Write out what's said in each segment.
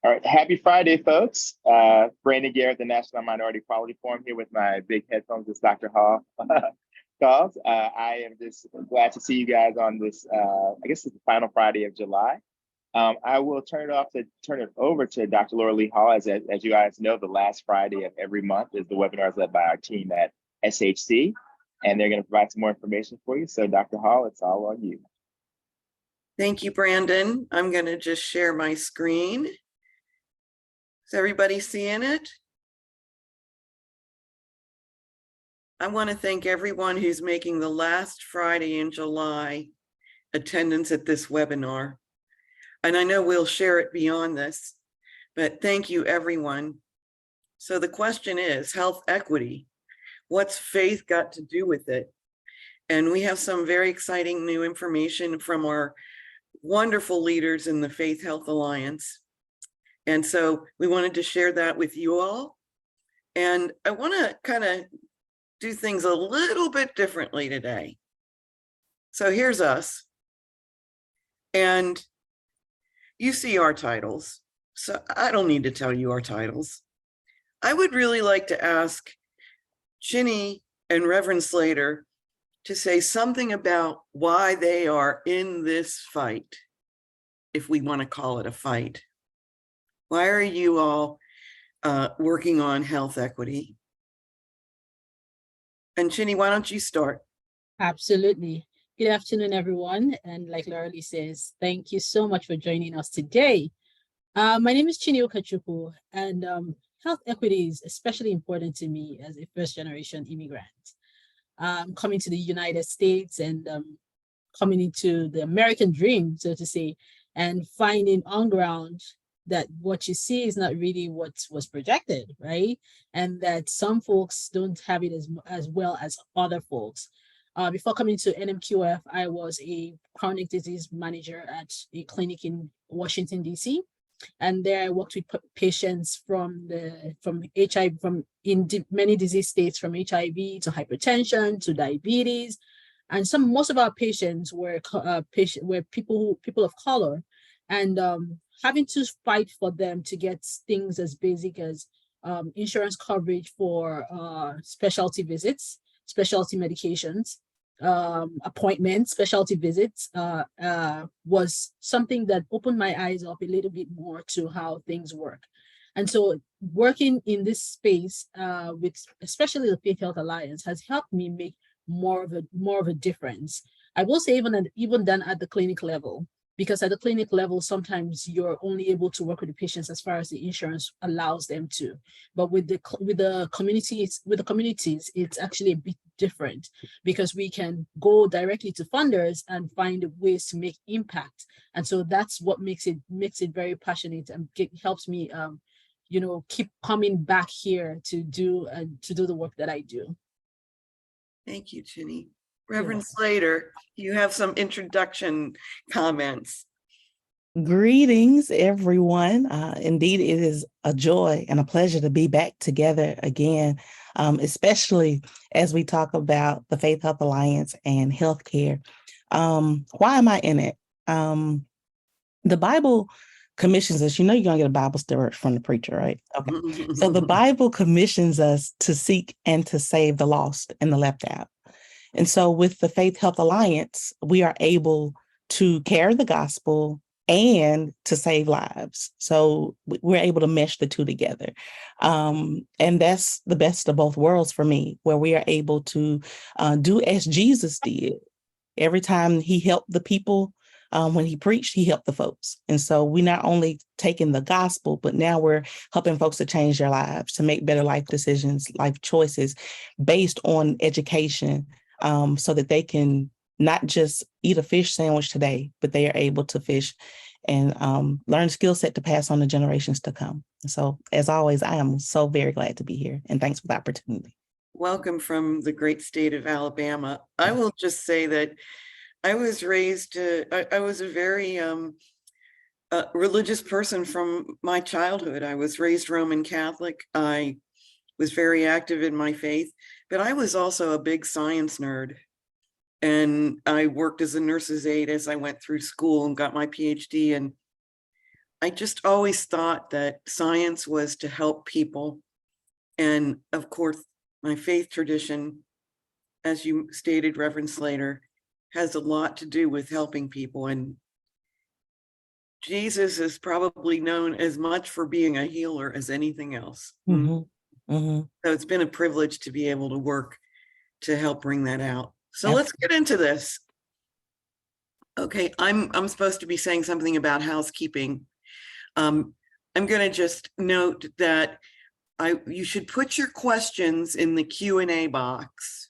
All right, happy Friday, folks. Brandon Garrett, the National Minority Quality Forum, here with my big headphones, as Dr. Hall calls. I am just glad to see you guys on this, I guess it's the final Friday of July. I will turn it over to Dr. Laura Lee Hall. As you guys know, the last Friday of every month is the webinars led by our team at SHC, and they're going to provide some more information for you. So Dr. Hall, it's all on you. Thank you, Brandon. I'm going to just share my screen. Is everybody seeing it? I want to thank everyone who's making the last Friday in July attendance at this webinar. And I know we'll share it beyond this, but thank you, everyone. So the question is, health equity, what's faith got to do with it? And we have some very exciting new information from our wonderful leaders in the Faith Health Alliance. And so we wanted to share that with you all. And I want to kind of do things a little bit differently today. So here's us. And you see our titles. So I don't need to tell you our titles. I would really like to ask Ginny and Reverend Slater to say something about why they are in this fight, if we want to call it a fight. Why are you all working on health equity? And Ginny, why don't you start? Absolutely. Good afternoon, everyone. And like Laura Lee says, thank you so much for joining us today. My name is Chinio Kachuku, and health equity is especially important to me as a first-generation immigrant. Coming to the United States and coming into the American dream, so to say, and finding on ground that what you see is not really what was projected, right? And that some folks don't have it as well as other folks. Before coming to NMQF, I was a chronic disease manager at a clinic in Washington, D.C. And there I worked with patients from HIV, many disease states, from HIV to hypertension to diabetes. And most of our patients were people of color, and having to fight for them to get things as basic as insurance coverage for specialty visits, specialty medications, appointments, specialty visits was something that opened my eyes up a little bit more to how things work. And so working in this space with especially the Faith Health Alliance has helped me make more of a difference. I will say even then at the clinic level, because at the clinic level, sometimes you're only able to work with the patients as far as the insurance allows them to. But with the communities, it's actually a bit different, because we can go directly to funders and find ways to make impact. And so that's what makes it very passionate, and helps me keep coming back here to do the work that I do. Thank you, Ginny. Reverend Slater, you have some introduction comments. Greetings, everyone. Indeed, it is a joy and a pleasure to be back together again, especially as we talk about the Faith Health Alliance and healthcare. Why am I in it? The Bible commissions us. You're going to get a Bible story from the preacher, right? Okay. So the Bible commissions us to seek and to save the lost and the left out. And so with the Faith Health Alliance, we are able to carry the gospel and to save lives. So we're able to mesh the two together. And that's the best of both worlds for me, where we are able to do as Jesus did. Every time he helped the people, when he preached, he helped the folks. And so we not only taking the gospel, but now we're helping folks to change their lives, to make better life decisions, life choices based on education, so that they can not just eat a fish sandwich today, but they are able to fish and learn skill set to pass on to generations to come. So as always, I am so very glad to be here, and thanks for the opportunity. Welcome from the great state of Alabama. I will just say that I was raised, I was a very religious person from my childhood. I was raised Roman Catholic. I was very active in my faith, but I was also a big science nerd. And I worked as a nurse's aide as I went through school and got my Ph.D. And I just always thought that science was to help people. And of course, my faith tradition, as you stated, Reverend Slater, has a lot to do with helping people. And Jesus is probably known as much for being a healer as anything else. Mm-hmm. Mm-hmm. So it's been a privilege to be able to work to help bring that out. So Absolutely. let's get into this. Okay, I'm supposed to be saying something about housekeeping. I'm going to just note that you should put your questions in the Q&A box,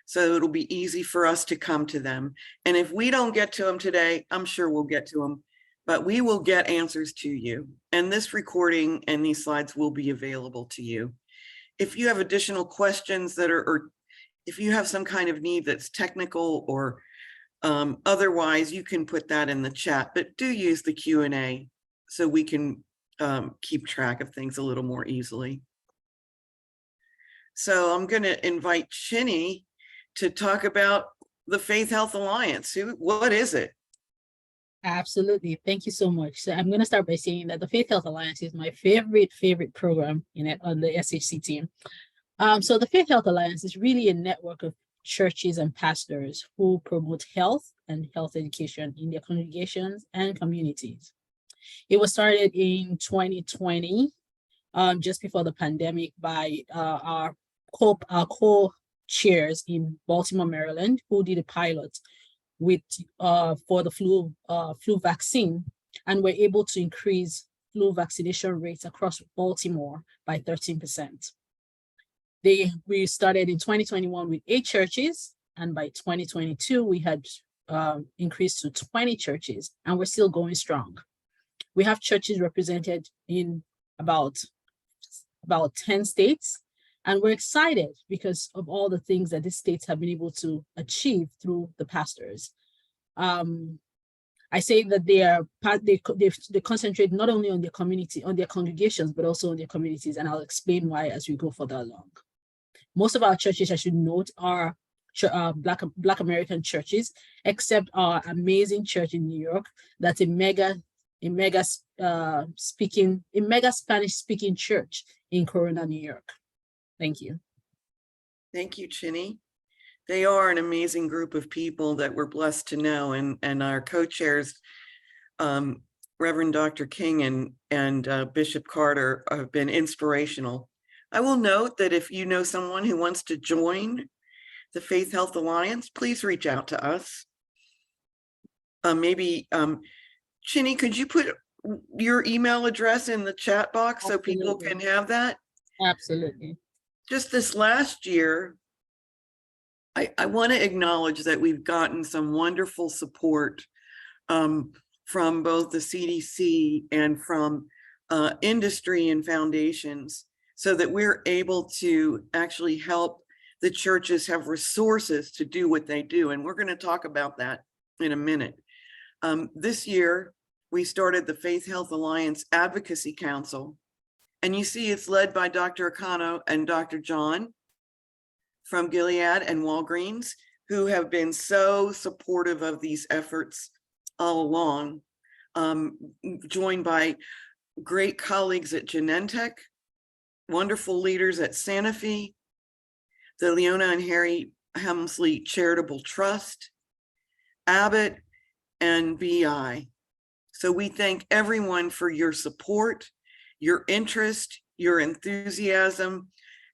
so it'll be easy for us to come to them. And if we don't get to them today, I'm sure we'll get to them, but we will get answers to you. And this recording and these slides will be available to you. If you have additional questions that are, or if you have some kind of need that's technical or otherwise, you can put that in the chat, but do use the Q&A so we can keep track of things a little more easily. So I'm going to invite Chinny to talk about the Faith Health Alliance. What is it? Absolutely. Thank you so much. So I'm going to start by saying that the Faith Health Alliance is my favorite program on the SHC team. So the Faith Health Alliance is really a network of churches and pastors who promote health and health education in their congregations and communities. It was started in 2020, just before the pandemic, by our co-chairs in Baltimore, Maryland, who did a pilot for the flu vaccine, and were able to increase flu vaccination rates across Baltimore by 13%. We started in 2021 with 8 churches, and by 2022 we had increased to 20 churches, and we're still going strong. We have churches represented in about 10 states, and we're excited because of all the things that these states have been able to achieve through the pastors. I say that they concentrate not only on their community, on their congregations, but also on their communities, and I'll explain why as we go further along. Most of our churches, I should note, are Black American churches, except our amazing church in New York. That's a mega Spanish speaking church in Corona, New York. Thank you. Thank you, Chinny. They are an amazing group of people that we're blessed to know, and our co-chairs, Reverend Dr. King and Bishop Carter, have been inspirational. I will note that if you know someone who wants to join the Faith Health Alliance, please reach out to us. Maybe, Chinny, could you put your email address in the chat box so people can have that? Absolutely. Just this last year, I want to acknowledge that we've gotten some wonderful support from both the CDC and from industry and foundations, so that we're able to actually help the churches have resources to do what they do. And we're going to talk about that in a minute. This year, we started the Faith Health Alliance Advocacy Council. And you see it's led by Dr. Akano and Dr. John from Gilead and Walgreens, who have been so supportive of these efforts all along, joined by great colleagues at Genentech, wonderful leaders at Sanofi, the Leona and Harry Hemsley Charitable Trust, Abbott, and BI. So we thank everyone for your support, your interest, your enthusiasm.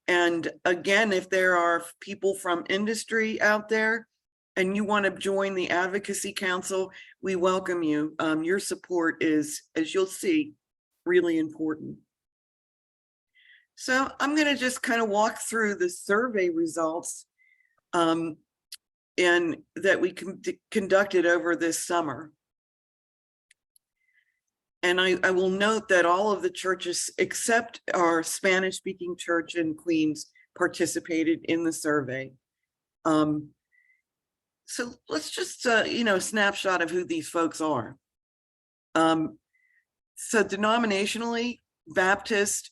And again, if there are people from industry out there and you want to join the Advocacy Council, we welcome you. Your support is, as you'll see, really important. So I'm going to just kind of walk through the survey results and that we conducted over this summer. And I will note that all of the churches, except our Spanish-speaking church in Queens, participated in the survey. So let's just, snapshot of who these folks are. So denominationally, Baptist,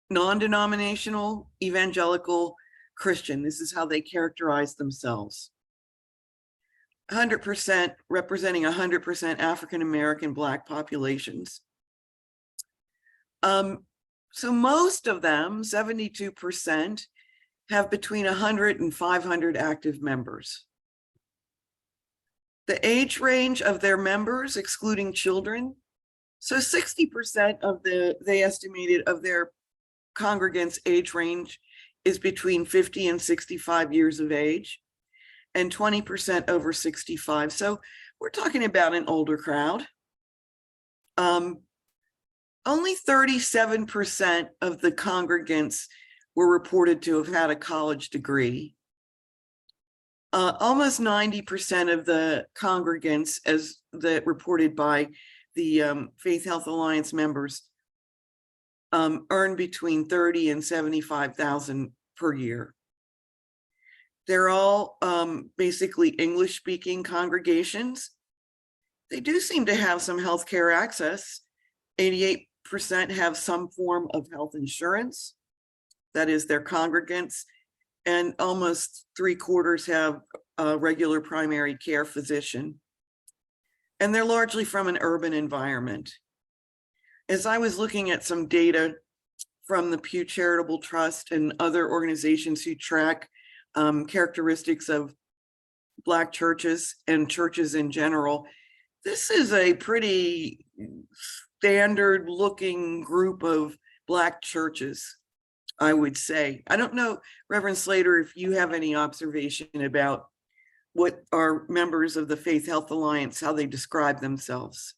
non-denominational, evangelical, Christian. This is how they characterize themselves. 100% representing 100% African-American Black populations. So most of them, 72%, have between 100 and 500 active members. The age range of their members, excluding children, so 60% of they estimated of their congregants' age range is between 50 and 65 years of age, and 20% over 65. So we're talking about an older crowd. Only 37% of the congregants were reported to have had a college degree. Almost 90% of the congregants, as that reported by the Faith Health Alliance members, earn between 30 and 75,000 per year. They're all basically English-speaking congregations. They do seem to have some healthcare access. 88% have some form of health insurance, that is their congregants, and almost 3/4 have a regular primary care physician. And they're largely from an urban environment. As I was looking at some data from the Pew Charitable Trust and other organizations who track characteristics of Black churches and churches in general, this is a pretty standard looking group of Black churches, I would say. I don't know, Reverend Slater, if you have any observation about what are members of the Faith Health Alliance, how they describe themselves.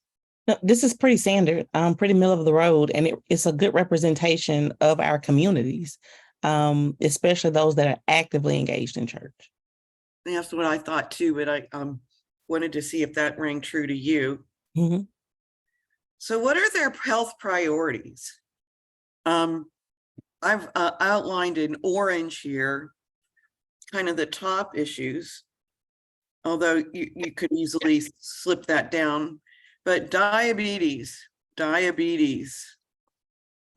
No, this is pretty standard, pretty middle of the road, and it's a good representation of our communities, especially those that are actively engaged in church. That's what I thought too, but I wanted to see if that rang true to you. Mm-hmm. So what are their health priorities? I've outlined in orange here kind of the top issues, although you could easily slip that down. But diabetes,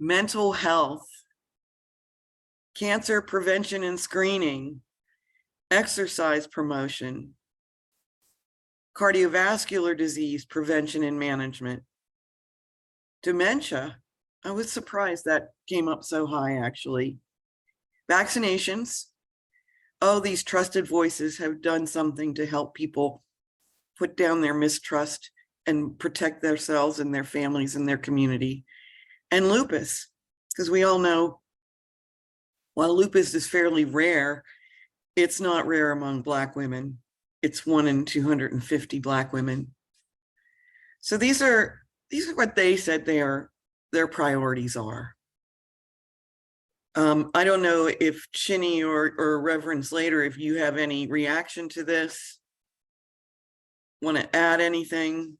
mental health, cancer prevention and screening, exercise promotion, cardiovascular disease prevention and management, dementia. I was surprised that came up so high, actually. Vaccinations. Oh, these trusted voices have done something to help people put down their mistrust and protect themselves and their families and their community. And lupus, because we all know, while lupus is fairly rare, it's not rare among Black women. It's 1 in 250 Black women. So these are what they said their priorities are. I don't know if Chinny or Reverend Slater, if you have any reaction to this, want to add anything?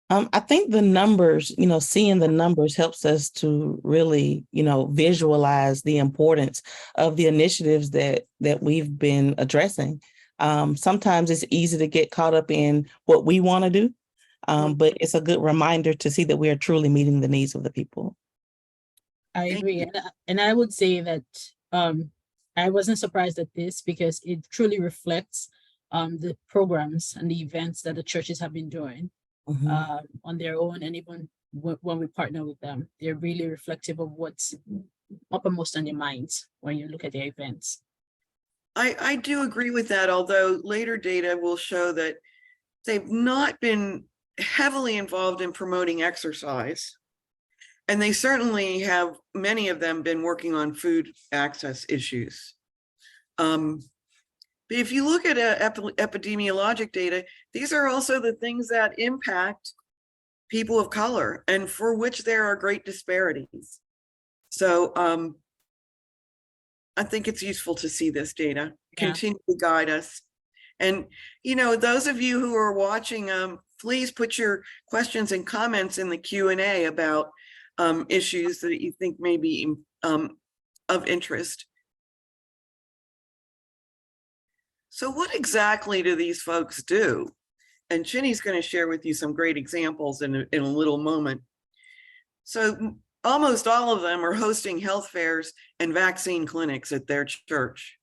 I think the numbers, seeing the numbers helps us to really, visualize the importance of the initiatives that we've been addressing. Sometimes it's easy to get caught up in what we want to do, but it's a good reminder to see that we are truly meeting the needs of the people. I agree. And I would say that I wasn't surprised at this because it truly reflects the programs and the events that the churches have been doing. Mm-hmm. On their own, and even when we partner with them, they're really reflective of what's uppermost on their minds when you look at their events. I do agree with that, although later data will show that they've not been heavily involved in promoting exercise. And they certainly have, many of them, been working on food access issues. But if you look at epidemiologic data, these are also the things that impact people of color and for which there are great disparities. So I think it's useful to see this data, continue to guide us. And, those of you who are watching, please put your questions and comments in the Q&A about issues that you think may be of interest. So what exactly do these folks do? And Chinny's going to share with you some great examples in a little moment. So almost all of them are hosting health fairs and vaccine clinics at their church.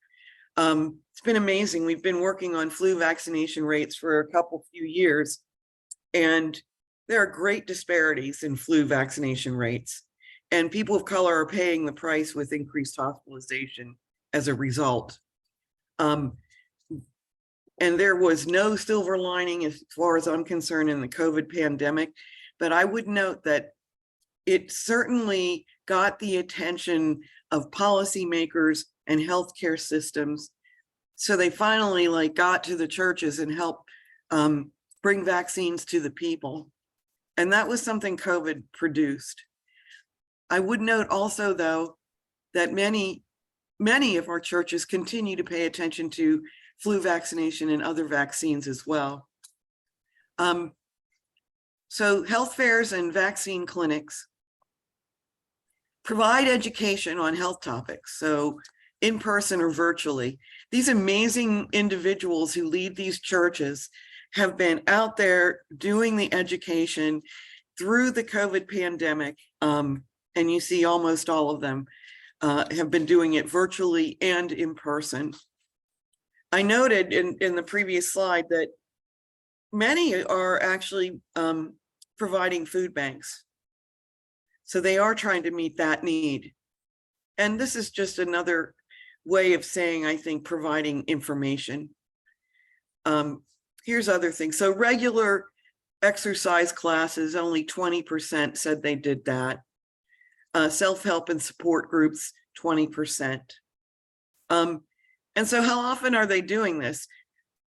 It's been amazing. We've been working on flu vaccination rates for a few years. And there are great disparities in flu vaccination rates, and people of color are paying the price with increased hospitalization as a result. And there was no silver lining as far as I'm concerned in the COVID pandemic, but I would note that it certainly got the attention of policymakers and healthcare systems. So they finally got to the churches and helped bring vaccines to the people. And that was something COVID produced. I would note also, though, that many of our churches continue to pay attention to flu vaccination and other vaccines as well. So health fairs and vaccine clinics provide education on health topics, so in person or virtually. These amazing individuals who lead these churches have been out there doing the education through the COVID pandemic, and you see almost all of them have been doing it virtually and in person. I noted in the previous slide that many are actually providing food banks. So they are trying to meet that need. And this is just another way of saying, I think, providing information. Here's other things. So regular exercise classes, only 20% said they did that. Self-help and support groups, 20%. And so how often are they doing this?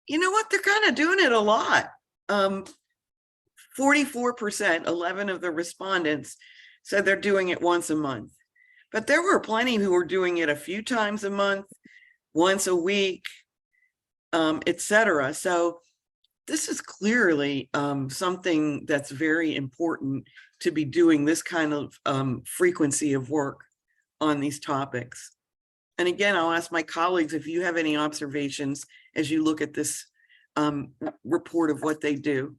You know what? They're kind of doing it a lot. 44%, 11 of the respondents said they're doing it once a month. But there were plenty who were doing it a few times a month, once a week, etc. So this is clearly something that's very important to be doing this kind of frequency of work on these topics. And again, I'll ask my colleagues if you have any observations as you look at this report of what they do.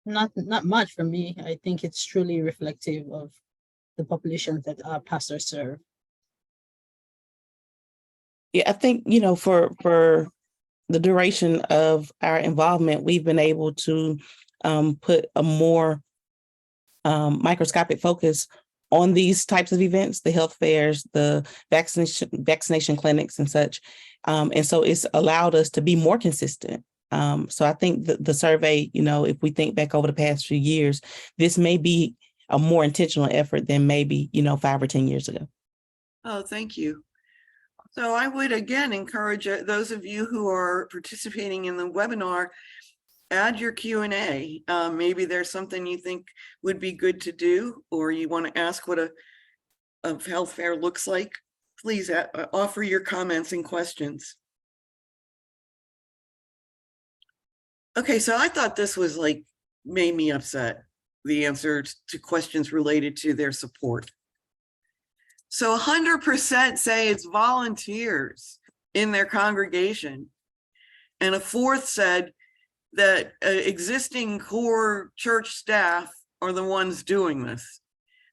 Not much for me. I think it's truly reflective of the populations that our pastors serve. Yeah, I think, for the duration of our involvement, we've been able to put a more microscopic focus on these types of events, the health fairs, the vaccination clinics and such. And so it's allowed us to be more consistent. So I think the survey, if we think back over the past few years, this may be a more intentional effort than maybe, 5 or 10 years ago. Oh, thank you. So I would again encourage those of you who are participating in the webinar, add your Q&A. Maybe there's something you think would be good to do, or you want to ask what a health fair looks like. Please offer your comments and questions. Okay, so I thought this was made me upset, the answer to questions related to their support. So 100% say it's volunteers in their congregation. And a fourth said that existing core church staff are the ones doing this.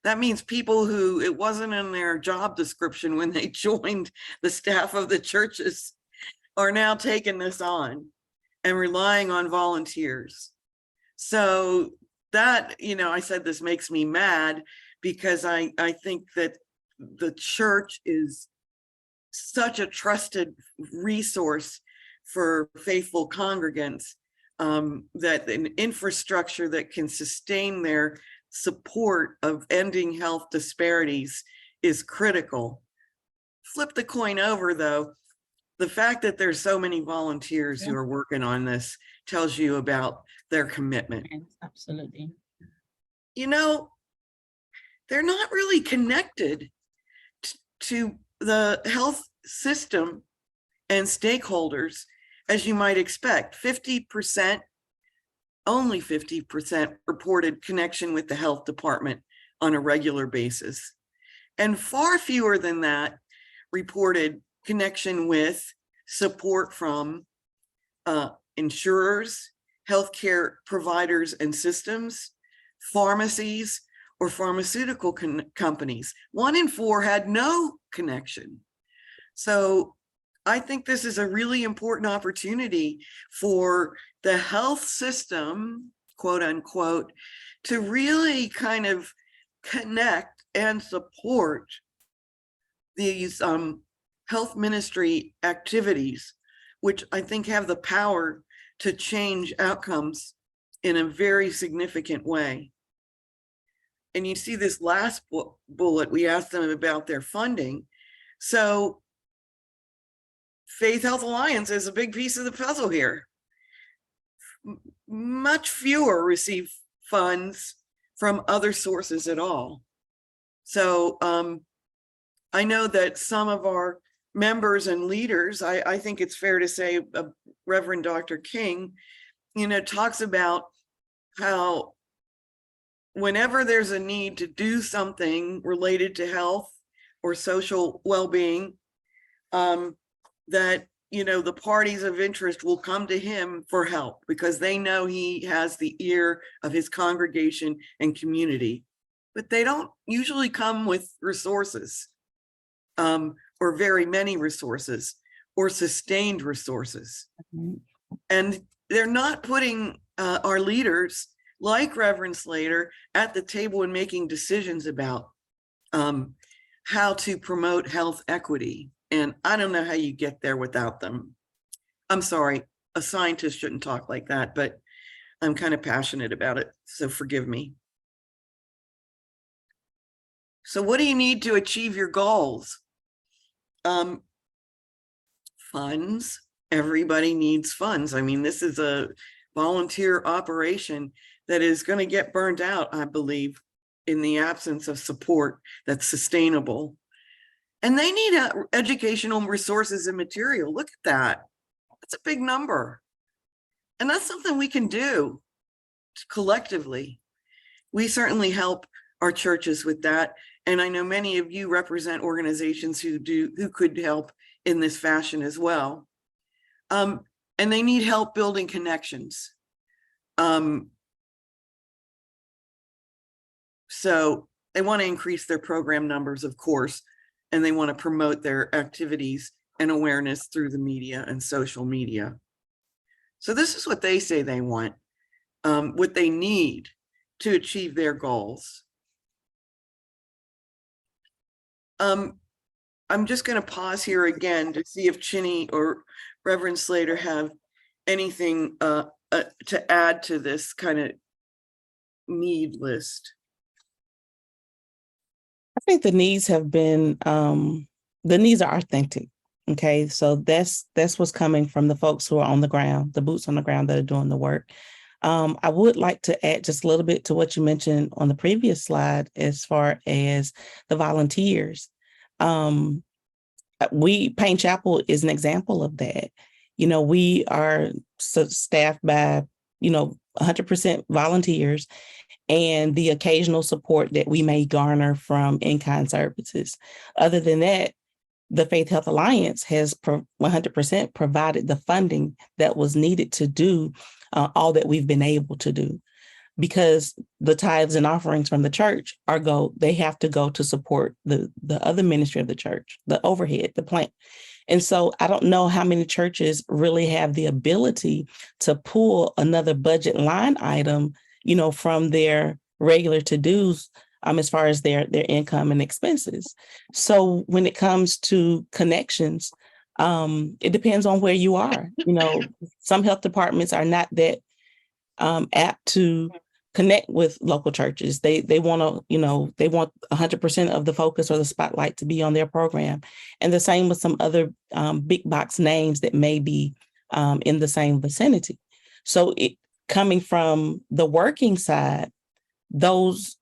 That means people who it wasn't in their job description when they joined the staff of the churches are now taking this on and relying on volunteers. So that, I said this makes me mad because I think that the church is such a trusted resource for faithful congregants, that an infrastructure that can sustain their support of ending health disparities is critical. Flip the coin over, though. The fact that there's so many volunteers who are working on this tells you about their commitment. Absolutely. They're not really connected to the health system and stakeholders, as you might expect. 50%, only 50% reported connection with the health department on a regular basis. And far fewer than that reported connection with support from insurers, healthcare providers and systems, pharmacies, or pharmaceutical companies. 1 in 4 had no connection. So I think this is a really important opportunity for the health system, quote unquote, to really kind of connect and support these health ministry activities, which I think have the power to change outcomes in a very significant way. And you see this last bullet, we asked them about their funding. So Faith Health Alliance is a big piece of the puzzle here. Much fewer receive funds from other sources at all. So I know that some of our members and leaders, I think it's fair to say Reverend Dr. King, talks about how whenever there's a need to do something related to health or social well-being, that the parties of interest will come to him for help because they know he has the ear of his congregation and community, but they don't usually come with resources, or very many resources or sustained resources. And they're not putting our leaders like Reverend Slater at the table and making decisions about how to promote health equity. And I don't know how you get there without them. I'm sorry, a scientist shouldn't talk like that, but I'm kind of passionate about it, so forgive me. So what do you need to achieve your goals? Funds. Everybody needs funds. I mean, this is a volunteer operation that is going to get burned out, I believe, in the absence of support that's sustainable. And they need educational resources and material. Look at that. That's a big number. And that's something we can do collectively. We certainly help our churches with that. And I know many of you represent organizations who could help in this fashion as well. And they need help building connections. So they want to increase their program numbers, of course, and they want to promote their activities and awareness through the media and social media. So this is what they say they want, what they need to achieve their goals. I'm just going to pause here again to see if Chinny or Reverend Slater have anything to add to this kind of need list. I think the needs have been, the needs are authentic. Okay, so that's what's coming from the folks who are on the ground, the boots on the ground that are doing the work. I would like to add just a little bit to what you mentioned on the previous slide as far as the volunteers. Payne Chapel is an example of that. We are staffed by, 100% volunteers and the occasional support that we may garner from in-kind services. Other than that, the Faith Health Alliance has 100% provided the funding that was needed to do all that we've been able to do, because the tithes and offerings from the church they have to go to support the other ministry of the church, the overhead, the plant. And so I don't know how many churches really have the ability to pull another budget line item, from their regular to-dos as far as their income and expenses. So when it comes to connections, it depends on where you are. Some health departments are not that apt to connect with local churches. They want to, they want 100% of the focus or the spotlight to be on their program. And the same with some other big box names that may be in the same vicinity. So coming from the working side, those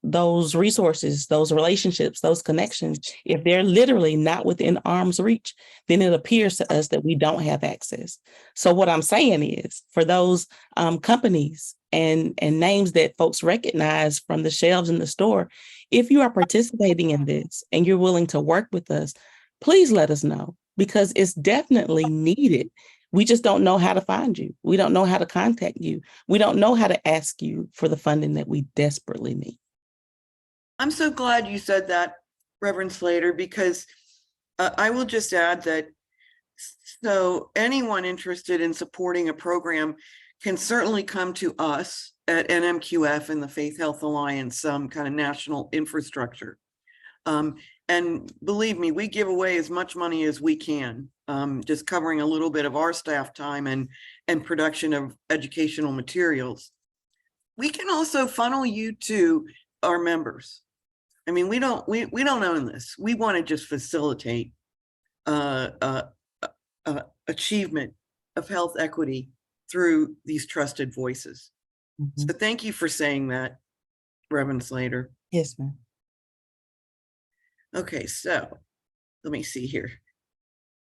resources, those relationships, those connections, if they're literally not within arm's reach, then it appears to us that we don't have access. So what I'm saying is, for those companies and names that folks recognize from the shelves in the store, if you are participating in this and you're willing to work with us, please let us know, because it's definitely needed. We just don't know how to find you. We don't know how to contact you. We don't know how to ask you for the funding that we desperately need. I'm so glad you said that, Reverend Slater, because I will just add that So anyone interested in supporting a program can certainly come to us at NMQF and the Faith Health Alliance, some kind of national infrastructure. And believe me, we give away as much money as we can, just covering a little bit of our staff time and production of educational materials. We can also funnel you to our members. I mean, we don't own this. We want to just facilitate achievement of health equity through these trusted voices. So thank you for saying that, Reverend Slater. Yes, ma'am. Okay, so let me see here.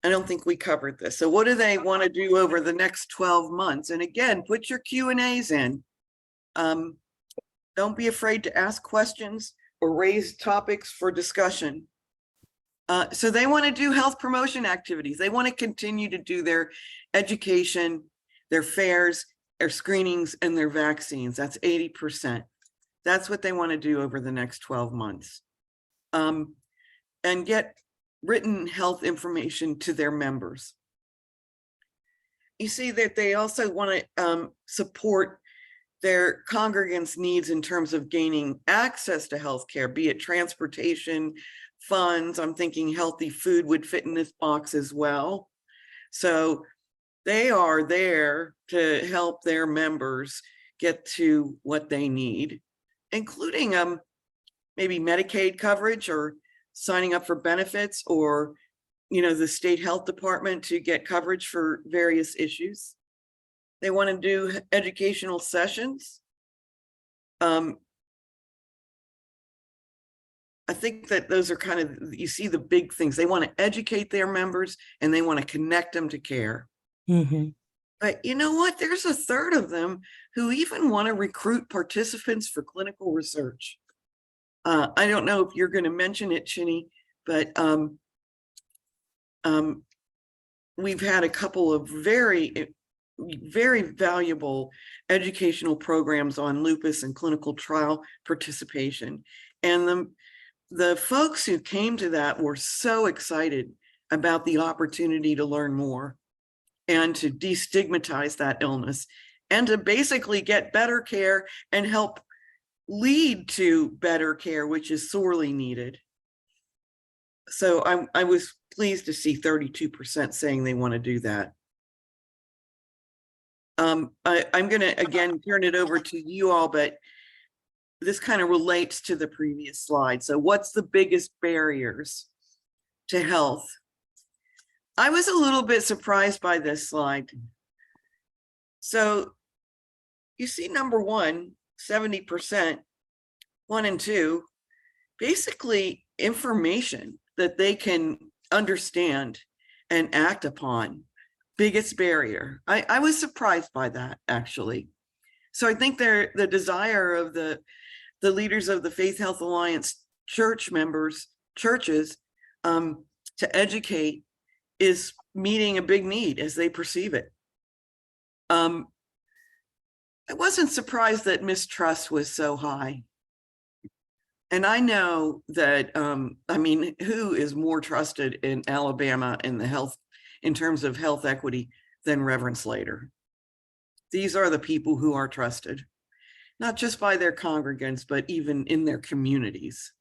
I don't think we covered this. So what do they want to do over the next 12 months? And again, put your Q&As in. Don't be afraid to ask questions or raise topics for discussion. So they want to do health promotion activities. They want to continue to do their education, their fairs, their screenings, and their vaccines. That's 80%. That's what they want to do over the next 12 months. And get written health information to their members. You see that they also want to support their congregants' needs in terms of gaining access to healthcare, be it transportation, funds. I'm thinking healthy food would fit in this box as well. So they are there to help their members get to what they need, including maybe Medicaid coverage or signing up for benefits, or the state health department to get coverage for various issues. They want to do educational sessions. I think that those are kind of, you see the big things. They want to educate their members and they want to connect them to care. But you know what? There's a third of them who even want to recruit participants for clinical research. I don't know if you're going to mention it, Chinny, but we've had a couple of very valuable educational programs on lupus and clinical trial participation. And the folks who came to that were so excited about the opportunity to learn more and to destigmatize that illness and to basically get better care and help lead to better care, which is sorely needed. So I was pleased to see 32% saying they want to do that. I'm going to, again, turn it over to you all, but this kind of relates to the previous slide. So what's the biggest barriers to health? I was a little bit surprised by this slide. So you see number one, 70%, 1 and 2, basically information that they can understand and act upon. Biggest barrier. I was surprised by that, actually. So I think the desire of the leaders of the Faith Health Alliance churches to educate is meeting a big need as they perceive it. I wasn't surprised that mistrust was so high. And I know that, I mean, who is more trusted in Alabama in the health, in terms of health equity than Reverend Slater? These are the people who are trusted, not just by their congregants, but even in their communities.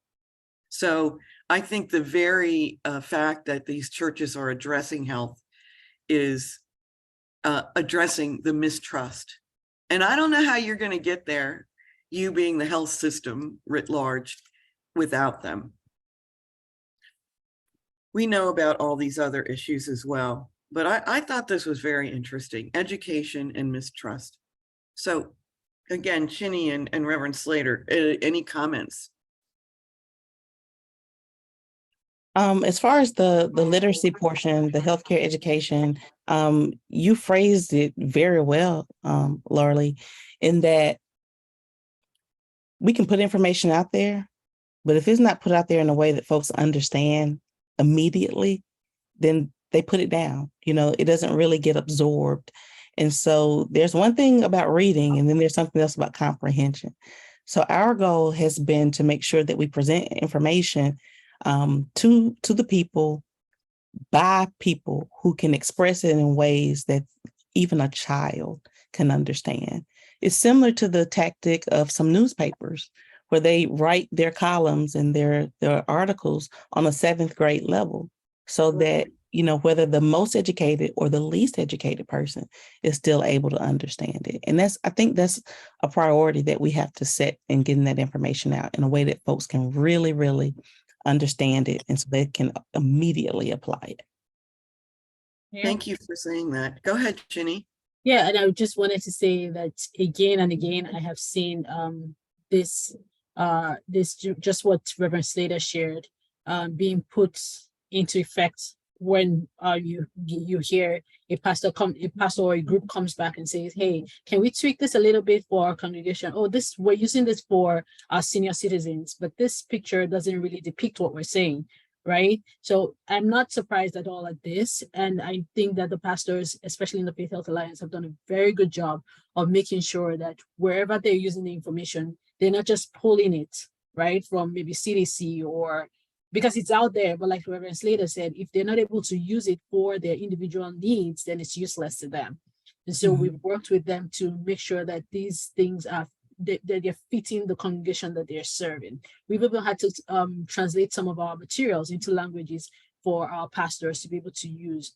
So I think the very fact that these churches are addressing health is addressing the mistrust. And I don't know how you're going to get there, you being the health system writ large, without them. We know about all these other issues as well, but I thought this was very interesting, education and mistrust. So again, Chinny and Reverend Slater, any comments? As far as the literacy portion, the healthcare education, you phrased it very well, Laurely, in that we can put information out there, but if it's not put out there in a way that folks understand immediately, then they put it down. It doesn't really get absorbed. And so there's one thing about reading, and then there's something else about comprehension. So our goal has been to make sure that we present information to the people by people who can express it in ways that even a child can understand. It's similar to the tactic of some newspapers where they write their columns and their articles on a 7th grade level so that, you know, whether the most educated or the least educated person is still able to understand it. And I think that's a priority that we have to set in getting that information out in a way that folks can really, really understand it and so they can immediately apply it. Yeah. Thank you for saying that. Go ahead, Ginny. Yeah, and I just wanted to say that again and again, I have seen this just what Reverend Slater shared being put into effect when you hear a pastor or a group comes back and says, hey, can we tweak this a little bit for our congregation? Oh, we're using this for our senior citizens, but this picture doesn't really depict what we're saying. Right. So I'm not surprised at all at this. And I think that the pastors, especially in the Faith Health Alliance, have done a very good job of making sure that wherever they're using the information, they're not just pulling it, right, from maybe CDC or because it's out there. But like Reverend Slater said, if they're not able to use it for their individual needs, then it's useless to them. And so we've worked with them to make sure that these things are they're fitting the congregation that they're serving. We've even had to translate some of our materials into languages for our pastors to be able to use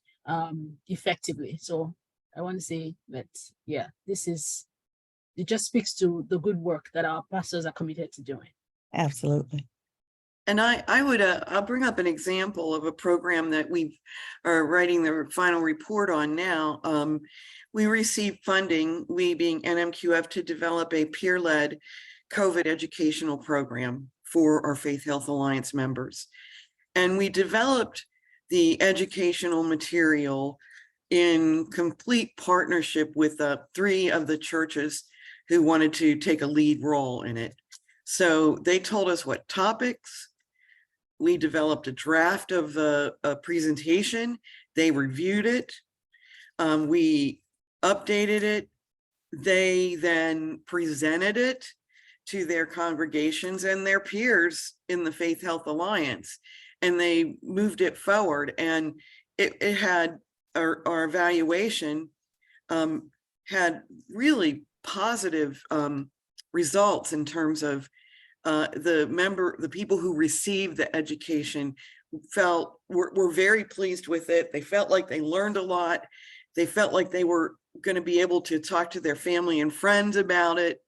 effectively. So I want to say that, yeah, it just speaks to the good work that our pastors are committed to doing. Absolutely. And I'll bring up an example of a program that we are writing the final report on now. We received funding, we being NMQF, to develop a peer-led COVID educational program for our Faith Health Alliance members. And we developed the educational material in complete partnership with 3 of the churches who wanted to take a lead role in it. So they told us what topics. We developed a draft of a presentation. They reviewed it. We updated it. They then presented it to their congregations and their peers in the Faith Health Alliance, and they moved it forward. And it had our evaluation had really positive results in terms of the people who received the education were very pleased with it. They felt like they learned a lot. They felt like they were going to be able to talk to their family and friends about it.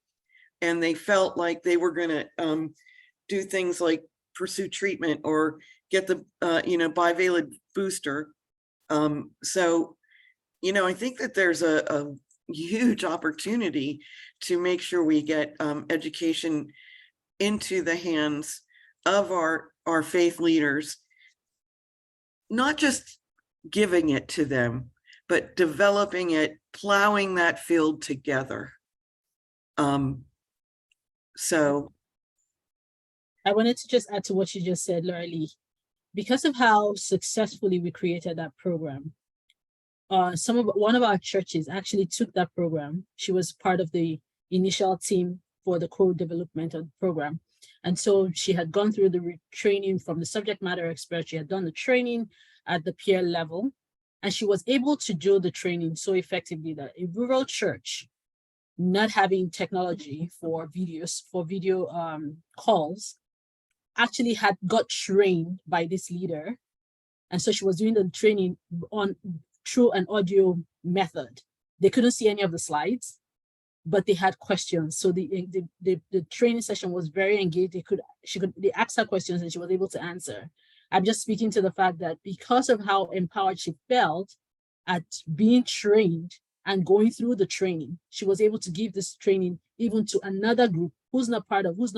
And they felt like they were going to do things like pursue treatment or get the bivalent booster. So, I think that there's a huge opportunity to make sure we get education into the hands of our faith leaders, not just giving it to them, but developing it, plowing that field together. So I wanted to just add to what you just said, Laura Lee. Because of how successfully we created that program, one of our churches actually took that program. She was part of the initial team for the co-development of the program. And so she had gone through the training from the subject matter expert. She had done the training at the peer level, and she was able to do the training so effectively that a rural church, not having technology for video calls, actually got trained by this leader. And so she was doing the training through an audio method. They couldn't see any of the slides, but they had questions. So the training session was very engaged. They asked her questions and she was able to answer. I'm just speaking to the fact that because of how empowered she felt at being trained and going through the training, she was able to give this training even to another group who's not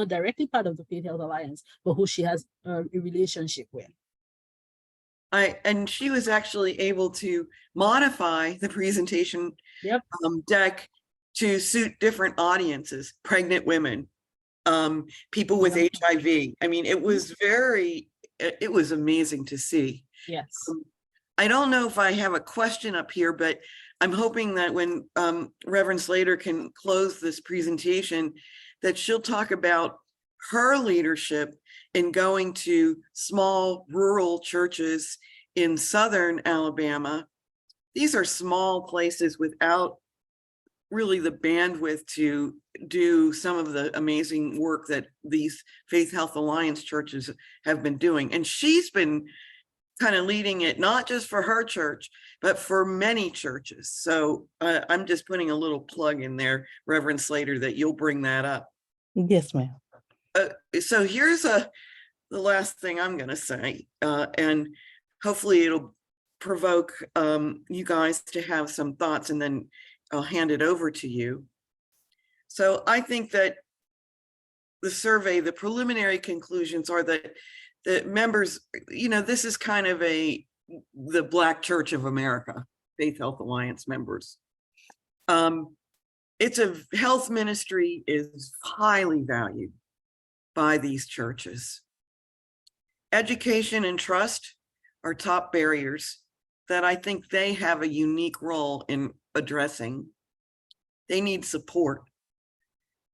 directly part of the Faith Health Alliance, but who she has a relationship with. And she was actually able to modify the presentation deck to suit different audiences, pregnant women, people with HIV. I mean, it was amazing to see. Yes. I don't know if I have a question up here, but I'm hoping that when Reverend Slater can close this presentation, that she'll talk about her leadership in going to small rural churches in Southern Alabama, these are small places without really the bandwidth to do some of the amazing work that these Faith Health Alliance churches have been doing. And she's been kind of leading it, not just for her church, but for many churches. So I'm just putting a little plug in there, Reverend Slater, that you'll bring that up. Yes, ma'am. So here's the last thing I'm going to say, and hopefully it'll provoke you guys to have some thoughts, and then I'll hand it over to you. So I think that the survey, the preliminary conclusions are that the members, you know, this is kind of the Black Church of America, Faith Health Alliance members. It's a health ministry is highly valued by these churches. Education and trust are top barriers that I think they have a unique role in addressing. They need support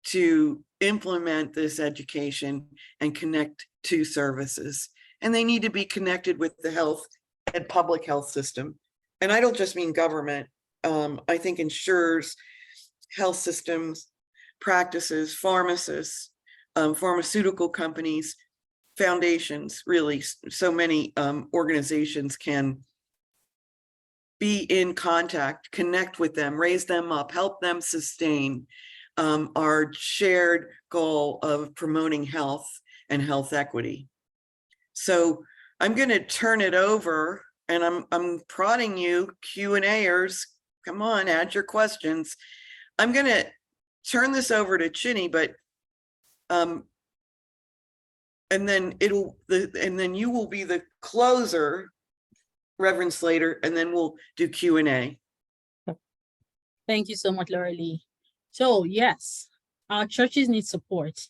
to implement this education and connect to services. And they need to be connected with the health and public health system. And I don't just mean government. I think insurers, health systems, practices, pharmacists, pharmaceutical companies, foundations, really so many organizations can be in contact, connect with them, raise them up, help them sustain our shared goal of promoting health and health equity. So I'm going to turn it over, and I'm prodding you, Q&Ers. Come on, add your questions. I'm going to turn this over to Chinny, but and then you will be the closer, Reverend Slater, and then we'll do Q&A. Thank you so much, Laura Lee. So yes, our churches need support,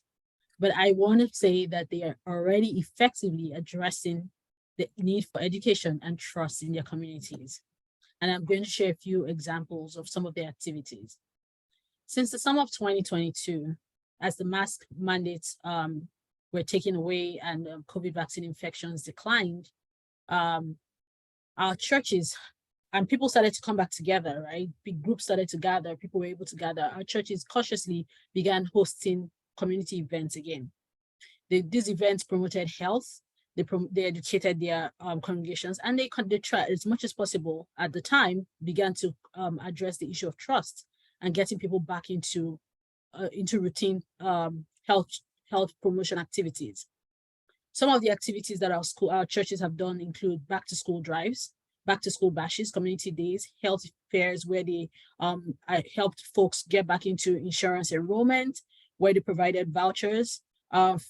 but I want to say that they are already effectively addressing the need for education and trust in their communities. And I'm going to share a few examples of some of their activities. Since the summer of 2022, as the mask mandates were taken away and COVID vaccine infections declined, our churches and people started to come back together, right? Big groups started to gather, people were able to gather. Our churches cautiously began hosting community events again. These events promoted health, they educated their congregations, and they tried as much as possible at the time, began to address the issue of trust and getting people back into routine health promotion activities. Some of the activities that our churches have done include back to school drives, back to school bashes, community days, health fairs where they helped folks get back into insurance enrollment, where they provided vouchers,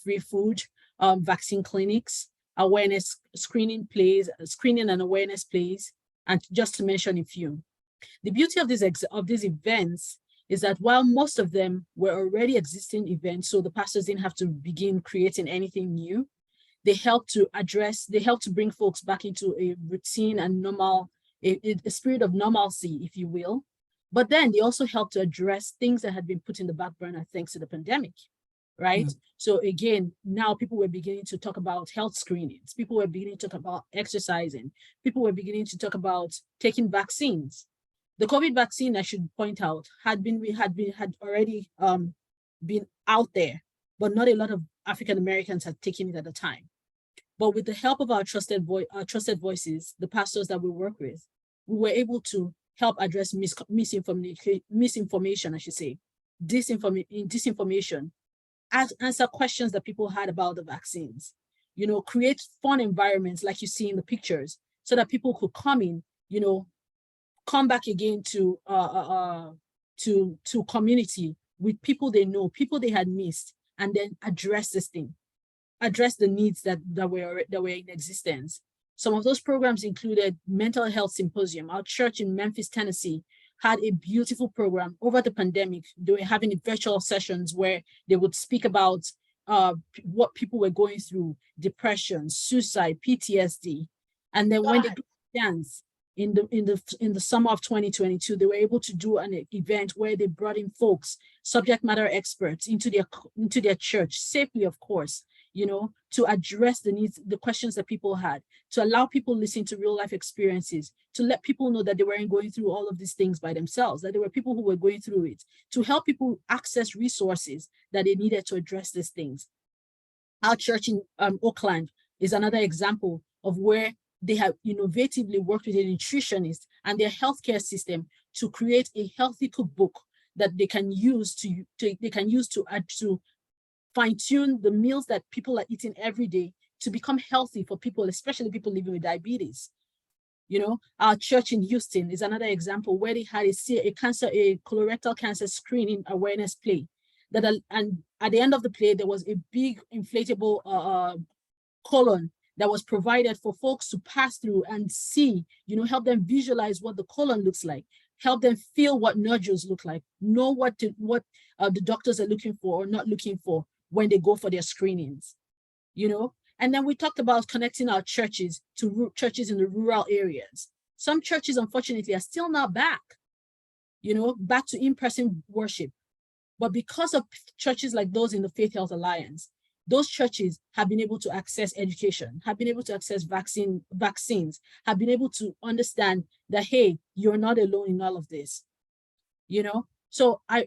free food, vaccine clinics, awareness screening and awareness plays, and just to mention a few. The beauty of these events is that while most of them were already existing events, so the pastors didn't have to begin creating anything new, they help to bring folks back into a routine and normal, a spirit of normalcy, if you will. But then they also help to address things that had been put in the back burner thanks to the pandemic, right? Mm-hmm. So again, now people were beginning to talk about health screenings. People were beginning to talk about exercising. People were beginning to talk about taking vaccines. The COVID vaccine, I should point out, had already been out there, but not a lot of African Americans had taken it at the time. But with the help of our trusted voices, the pastors that we work with, we were able to help address misinformation, I should say, disinformation, answer questions that people had about the vaccines, create fun environments like you see in the pictures so that people could come in, come back again to community with people they know, people they had missed, and then address the needs that were in existence. Some of those programs included mental health symposium. Our church in Memphis, Tennessee had a beautiful program over the pandemic. They were having virtual sessions where they would speak about what people were going through, depression, suicide, PTSD. And then when they got a chance in the summer of 2022, they were able to do an event where they brought in folks, subject matter experts into their church, safely, of course, to address the needs, the questions that people had, to allow people listen to real life experiences, to let people know that they weren't going through all of these things by themselves, that there were people who were going through it, to help people access resources that they needed to address these things. Our church in Oakland is another example of where they have innovatively worked with a nutritionist and their healthcare system to create a healthy cookbook that they can use to fine-tune the meals that people are eating every day to become healthy for people, especially people living with diabetes. Our church in Houston is another example where they had a colorectal cancer screening awareness play. And at the end of the play, there was a big inflatable colon that was provided for folks to pass through and see, help them visualize what the colon looks like, help them feel what nodules look like, know what the doctors are looking for or not looking for when they go for their screenings, And then we talked about connecting our churches to churches in the rural areas. Some churches, unfortunately, are still not back, back to in-person worship. But because of churches like those in the Faith Health Alliance, those churches have been able to access education, have been able to access vaccines, have been able to understand that, hey, you're not alone in all of this, So I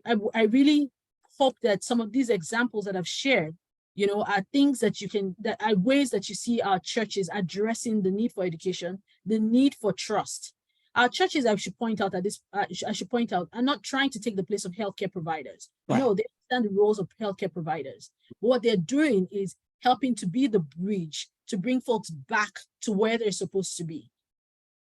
really hope that some of these examples that I've shared, are things that are ways that you see our churches addressing the need for education, the need for trust. Our churches, I should point out, are not trying to take the place of healthcare providers. Right. No, they understand the roles of healthcare providers. But what they're doing is helping to be the bridge to bring folks back to where they're supposed to be,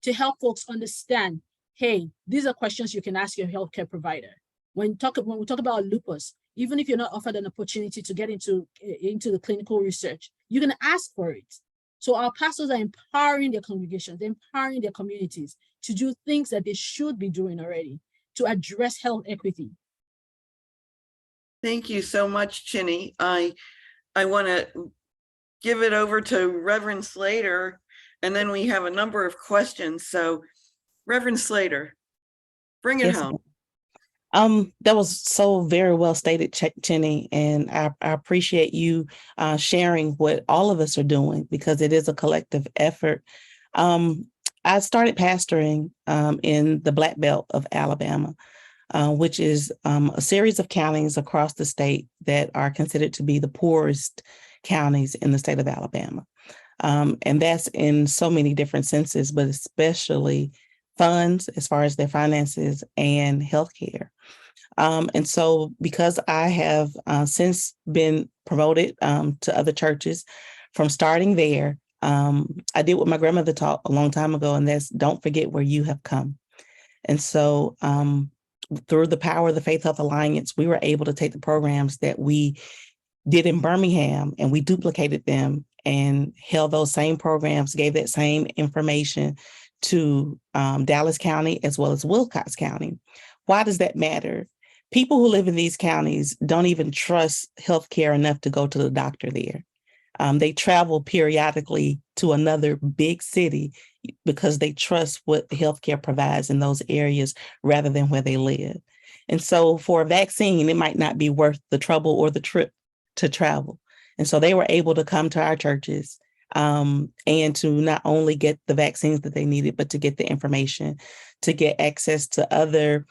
to help folks understand, hey, these are questions you can ask your healthcare provider. When we talk about lupus, even if you're not offered an opportunity to get into the clinical research, you're going to ask for it. So our pastors are empowering their congregations, they're empowering their communities to do things that they should be doing already to address health equity. Thank you so much, Chinny. I want to give it over to Reverend Slater, and then we have a number of questions. So Reverend Slater, bring it home. That was so very well stated, Chinny, and I appreciate you sharing what all of us are doing, because it is a collective effort. I started pastoring in the Black Belt of Alabama, which is a series of counties across the state that are considered to be the poorest counties in the state of Alabama. And that's in so many different senses, but especially funds as far as their finances and healthcare. And so because I have since been promoted to other churches, from starting there, I did what my grandmother taught a long time ago, and that's don't forget where you have come. And so through the power of the Faith Health Alliance, we were able to take the programs that we did in Birmingham and we duplicated them and held those same programs, gave that same information to Dallas County as well as Wilcox County. Why does that matter? People who live in these counties don't even trust healthcare enough to go to the doctor there. They travel periodically to another big city because they trust what healthcare provides in those areas rather than where they live. And so for a vaccine, it might not be worth the trouble or the trip to travel. And so they were able to come to our churches and to not only get the vaccines that they needed, but to get the information, to get access to other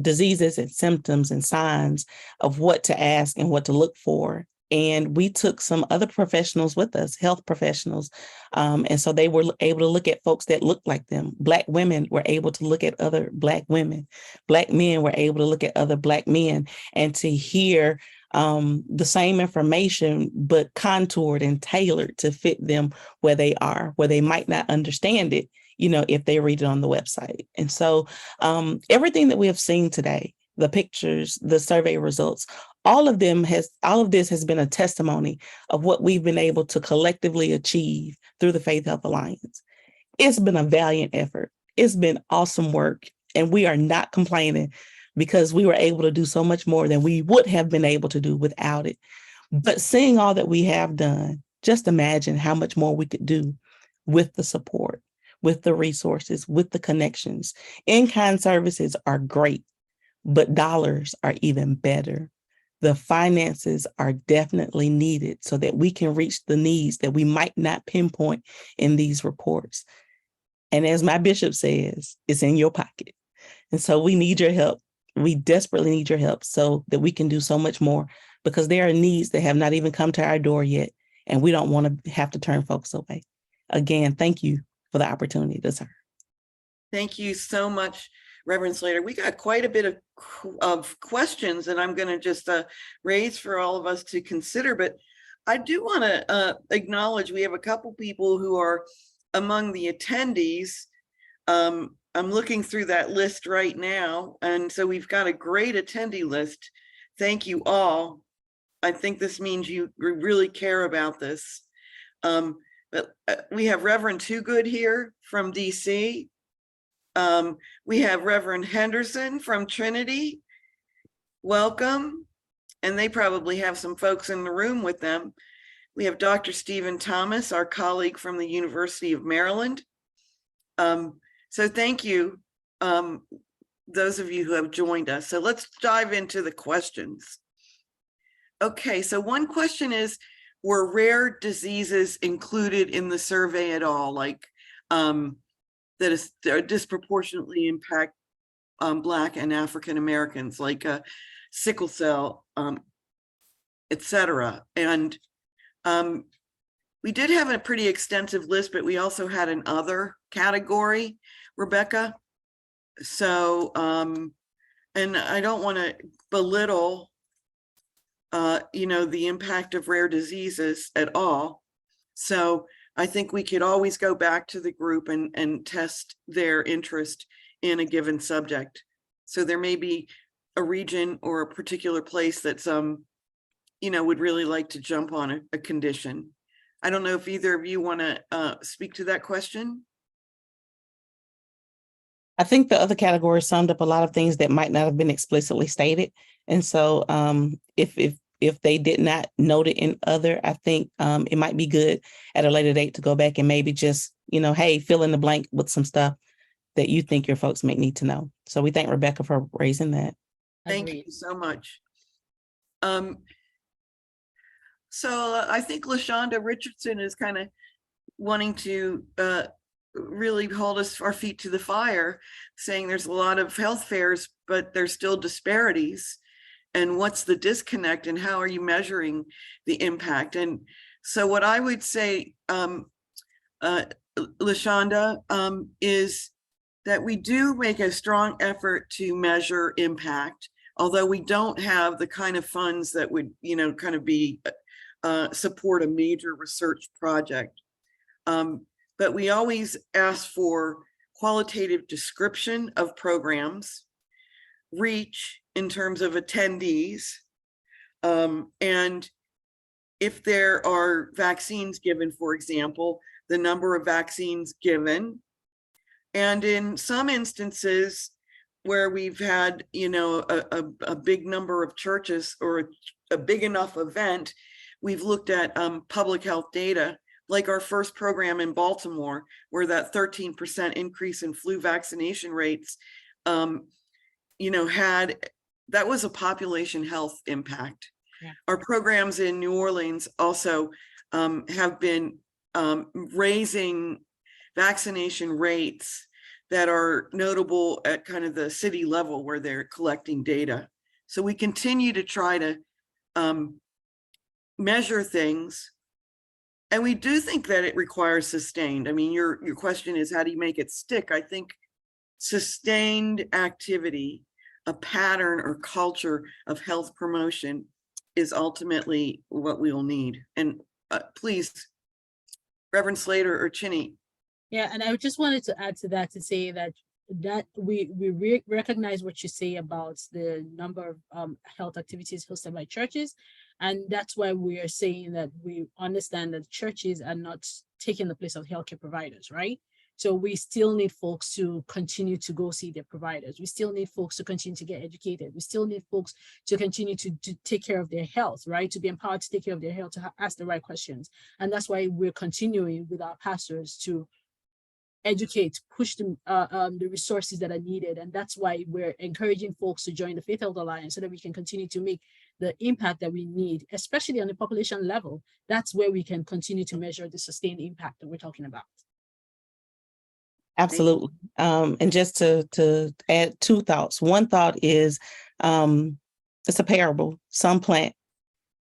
diseases and symptoms and signs of what to ask and what to look for. And we took some other professionals with us, health professionals. And so they were able to look at folks that looked like them. Black women were able to look at other Black women. Black men were able to look at other Black men and to hear the same information, but contoured and tailored to fit them where they are, where they might not understand it, if they read it on the website. And so everything that we have seen today, the pictures, the survey results, all of this has been a testimony of what we've been able to collectively achieve through the Faith Health Alliance. It's been a valiant effort. It's been awesome work. And we are not complaining because we were able to do so much more than we would have been able to do without it. But seeing all that we have done, just imagine how much more we could do with the support, with the resources, with the connections. In-kind services are great, but dollars are even better. the finances are definitely needed so that we can reach the needs that we might not pinpoint in these reports. And as my bishop says, it's in your pocket. And so we need your help. We desperately need your help so that we can do so much more, because there are needs that have not even come to our door yet. And we don't want to have to turn folks away. Again, thank you for the opportunity to serve. Thank you so much, Reverend Slater. We got quite a bit of questions that I'm going to just raise for all of us to consider. But I do want to acknowledge we have a couple people who are among the attendees. I'm looking through that list right now. And so we've got a great attendee list. Thank you all. I think this means you really care about this. But we have Reverend Toogood here from DC. We have Reverend Henderson from Trinity. Welcome. And they probably have some folks in the room with them. We have Dr. Stephen Thomas, our colleague from the University of Maryland. So thank you, those of you who have joined us. So let's dive into the questions. Okay, so one question is, were rare diseases included in the survey at all? Like that disproportionately impact Black and African Americans, like sickle cell, etc. And we did have a pretty extensive list, but we also had an other category, Rebecca. So, and I don't want to belittle, the impact of rare diseases at all. So I think we could always go back to the group and test their interest in a given subject. So there may be a region or a particular place that's, would really like to jump on a condition. I don't know if either of you want to speak to that question. I think the other category summed up a lot of things that might not have been explicitly stated. And so if they did not note it in other, I think it might be good at a later date to go back and maybe just, hey, fill in the blank with some stuff that you think your folks may need to know. So we thank Rebecca for raising that. Thank you so much. So I think LaShonda Richardson is kind of wanting to really hold our feet to the fire, saying there's a lot of health fairs, but there's still disparities. And what's the disconnect and how are you measuring the impact? And so what I would say, LaShonda, is that we do make a strong effort to measure impact, although we don't have the kind of funds that would, kind of be support a major research project. But we always ask for qualitative description of programs, reach in terms of attendees, and if there are vaccines given, for example, the number of vaccines given. And in some instances where we've had, a big number of churches or a big enough event, we've looked at public health data, like our first program in Baltimore, where that 13% increase in flu vaccination rates, that was a population health impact. Yeah. Our programs in New Orleans also have been raising vaccination rates that are notable at kind of the city level where they're collecting data. So we continue to try to measure things. And we do think that it requires sustained. I mean, your question is, how do you make it stick? I think sustained activity, a pattern or culture of health promotion is ultimately what we will need. And please, Reverend Slater or Chinny. Yeah, and I just wanted to add to that to say that we recognize what you say about the number of health activities hosted by churches. And that's why we are saying that we understand that churches are not taking the place of healthcare providers, right? So we still need folks to continue to go see their providers. We still need folks to continue to get educated. We still need folks to continue to take care of their health, right? To be empowered to take care of their health, to ask the right questions. And that's why we're continuing with our pastors to educate, push the resources that are needed. And that's why we're encouraging folks to join the Faith Health Alliance so that we can continue to make the impact that we need, especially on the population level. That's where we can continue to measure the sustained impact that we're talking about. Absolutely. And just to add two thoughts. One thought is it's a parable. Some plant,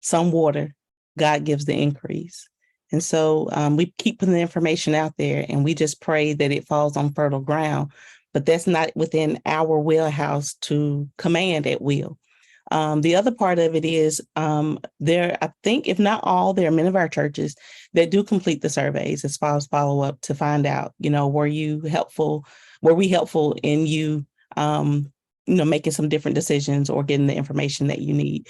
some water, God gives the increase. And so we keep putting the information out there and we just pray that it falls on fertile ground, but that's not within our wheelhouse to command at will. The other part of it is there, I think, if not all, there are many of our churches that do complete the surveys as far as follow up to find out, were we helpful in you, making some different decisions or getting the information that you need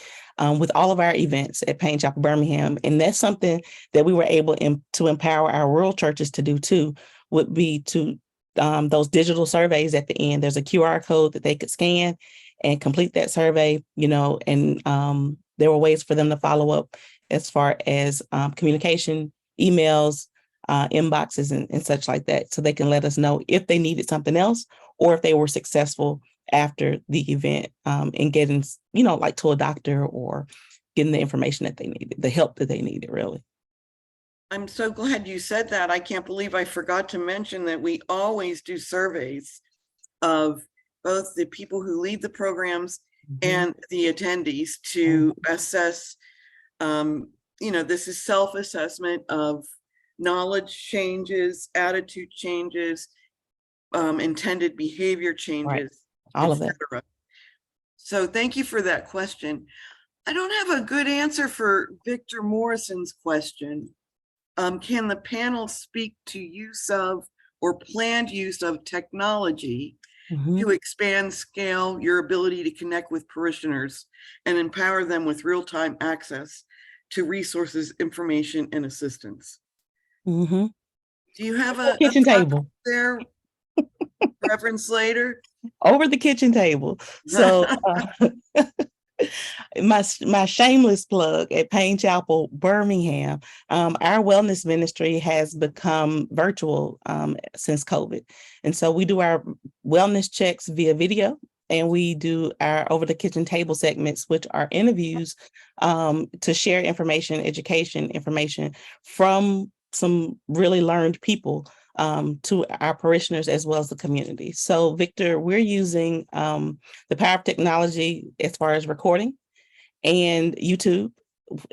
with all of our events at Payne Chapel, Birmingham. And that's something that we were able to empower our rural churches to do too, would be to those digital surveys at the end. There's a QR code that they could scan and complete that survey, and there were ways for them to follow up as far as communication, emails, inboxes and such like that. So they can let us know if they needed something else or if they were successful after the event in getting, like to a doctor or getting the information that they needed, the help that they needed, really. I'm so glad you said that. I can't believe I forgot to mention that we always do surveys of both the people who lead the programs and the attendees to assess, this is self-assessment of knowledge changes, attitude changes, intended behavior changes, right. All of that. So thank you for that question. I don't have a good answer for Victor Morrison's question. Can the panel speak to use of or planned use of technology to expand, scale your ability to connect with parishioners and empower them with real-time access to resources, information, and assistance? Do you have a kitchen table there, Reverend Slater? Over the kitchen table. So my shameless plug at Payne Chapel, Birmingham, our wellness ministry has become virtual since COVID. And so we do our wellness checks via video, and we do our over the kitchen table segments, which are interviews to share information, education information from some really learned people to our parishioners as well as the community. So Victor, we're using the power of technology as far as recording and YouTube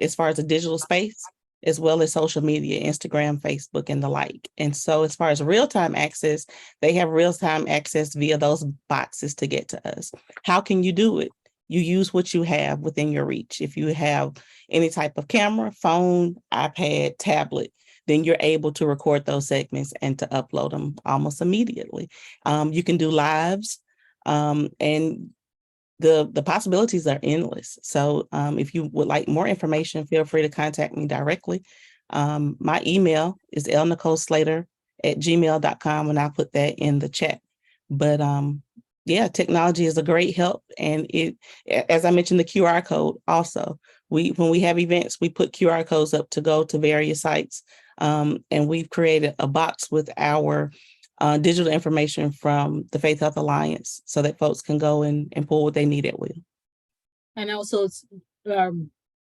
as far as a digital space, as well as social media, Instagram, Facebook, and the like. And so as far as real-time access, they have real-time access via those boxes to get to us. How can you do it? You use what you have within your reach. If you have any type of camera, phone, iPad, tablet, then you're able to record those segments and to upload them almost immediately. You can do lives, and the possibilities are endless. So if you would like more information, feel free to contact me directly. My email is lnicoleslater@gmail.com, and I'll put that in the chat. But yeah, technology is a great help. And it, as I mentioned, the QR code also, when we have events, we put QR codes up to go to various sites. And we've created a box with our digital information from the Faith Health Alliance so that folks can go and pull what they need at will. And also,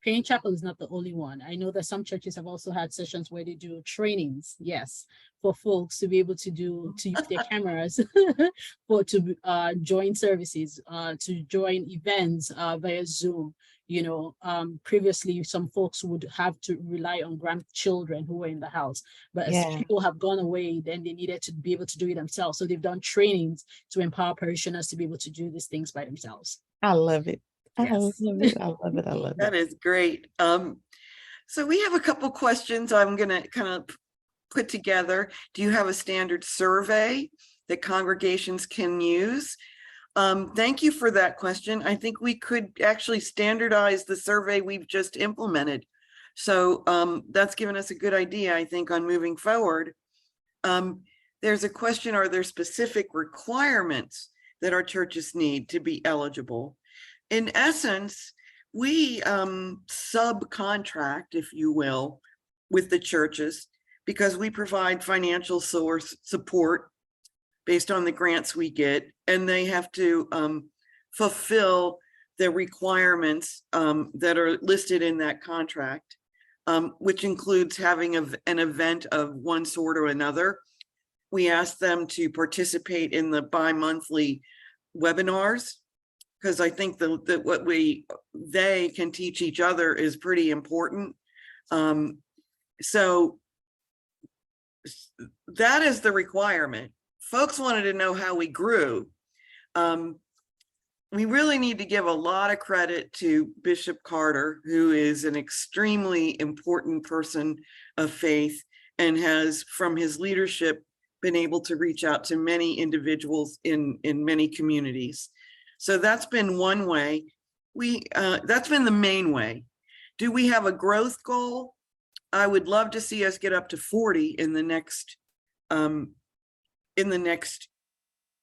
Payne Chapel is not the only one. I know that some churches have also had sessions where they do trainings, yes, for folks to be able to use their cameras to join services, to join events via Zoom. Previously some folks would have to rely on grandchildren who were in the house, but as people have gone away, then they needed to be able to do it themselves. So they've done trainings to empower parishioners to be able to do these things by themselves. I love it. Yes. I love it. I love it. I love it. That is great. So we have a couple questions I'm going to kind of put together. Do you have a standard survey that congregations can use? Thank you for that question. I think we could actually standardize the survey we've just implemented. So that's given us a good idea, I think, on moving forward. There's a question, are there specific requirements that our churches need to be eligible? In essence, we subcontract, if you will, with the churches because we provide financial source support based on the grants we get, and they have to fulfill the requirements that are listed in that contract, which includes having an event of one sort or another. We ask them to participate in the bi-monthly webinars, because I think that what they can teach each other is pretty important. So that is the requirement. Folks wanted to know how we grew. We really need to give a lot of credit to Bishop Carter, who is an extremely important person of faith and has, from his leadership, been able to reach out to many individuals in many communities. So that's been one way. That's been the main way. Do we have a growth goal? I would love to see us get up to 40 in the next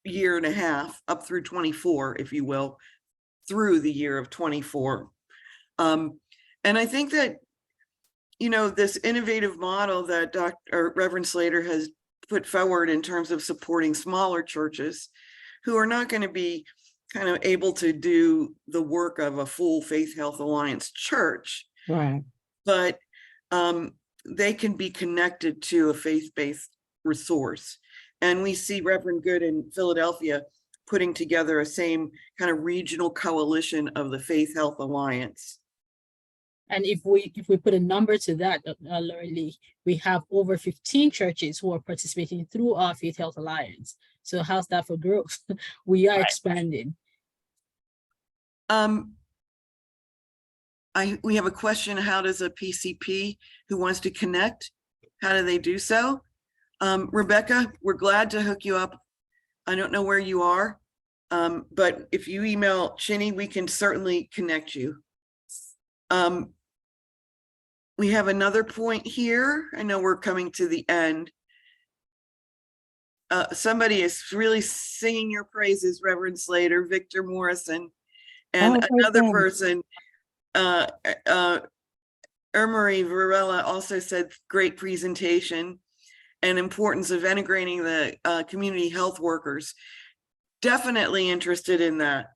year and a half, up through 24, if you will, through the year of 24. And I think that, this innovative model that Reverend Slater has put forward in terms of supporting smaller churches who are not going to be kind of able to do the work of a full Faith Health Alliance church, Right. but they can be connected to a faith-based resource. And we see Reverend Good in Philadelphia putting together a same kind of regional coalition of the Faith Health Alliance. And if we put a number to that, Lorelei, we have over 15 churches who are participating through our Faith Health Alliance. So how's that for growth? We are expanding. We have a question. How does a PCP who wants to connect, how do they do so? Rebecca, we're glad to hook you up. I don't know where you are, but if you email Chinny, we can certainly connect you. We have another point here. I know we're coming to the end. Somebody is really singing your praises, Reverend Slater, Victor Morrison, and another person, Marie Varela, also said great presentation and importance of integrating the community health workers. Definitely interested in that.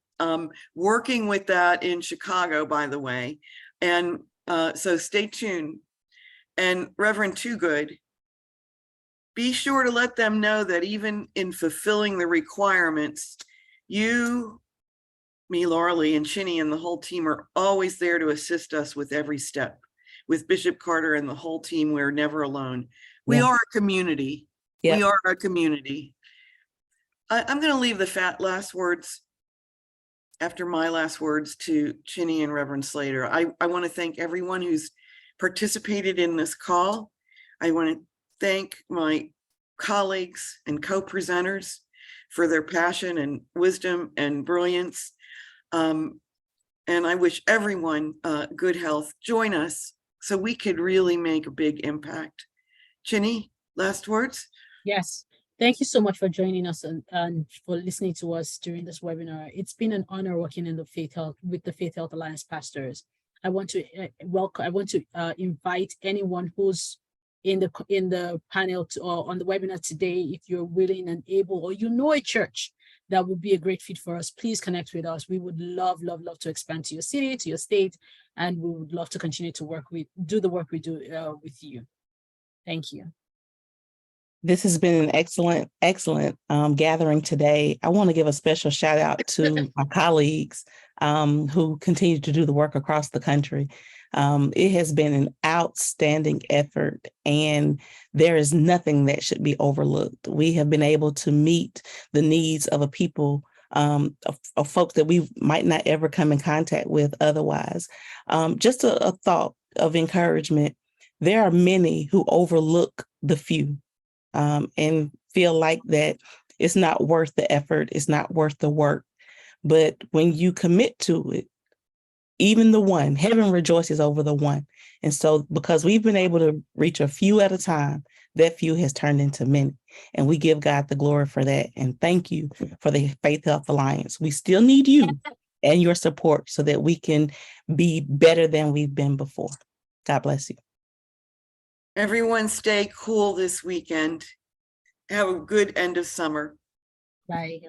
Working with that in Chicago, by the way. And so stay tuned. And Reverend Toogood, be sure to let them know that even in fulfilling the requirements, you, me, Lauralee, and Chinny, and the whole team are always there to assist us with every step. With Bishop Carter and the whole team, we're never alone. We are a community. We are a community. I'm going to leave the last words after my last words to Chinny and Reverend Slater. I want to thank everyone who's participated in this call. I want to thank my colleagues and co-presenters for their passion and wisdom and brilliance. And I wish everyone good health. Join us so we could really make a big impact. Chinny, last words? Yes. Thank you so much for joining us and for listening to us during this webinar. It's been an honor working in the Faith Health with the Faith Health Alliance pastors. I want to invite anyone who's in the panel or on the webinar today, if you're willing and able, or a church that would be a great fit for us, please connect with us. We would love to expand to your city, to your state, and we would love to continue to do the work we do with you. Thank you. This has been an excellent gathering today. I want to give a special shout out to my colleagues who continue to do the work across the country. It has been an outstanding effort, and there is nothing that should be overlooked. We have been able to meet the needs of a people, of folks that we might not ever come in contact with otherwise. Just a thought of encouragement. There are many who overlook the few. And feel like that it's not worth the effort, it's not worth the work. But when you commit to it, even the one, heaven rejoices over the one. And so because we've been able to reach a few at a time, that few has turned into many. And we give God the glory for that. And thank you for the Faith Health Alliance. We still need you and your support so that we can be better than we've been before. God bless you. Everyone stay cool this weekend. Have a good end of summer. Bye.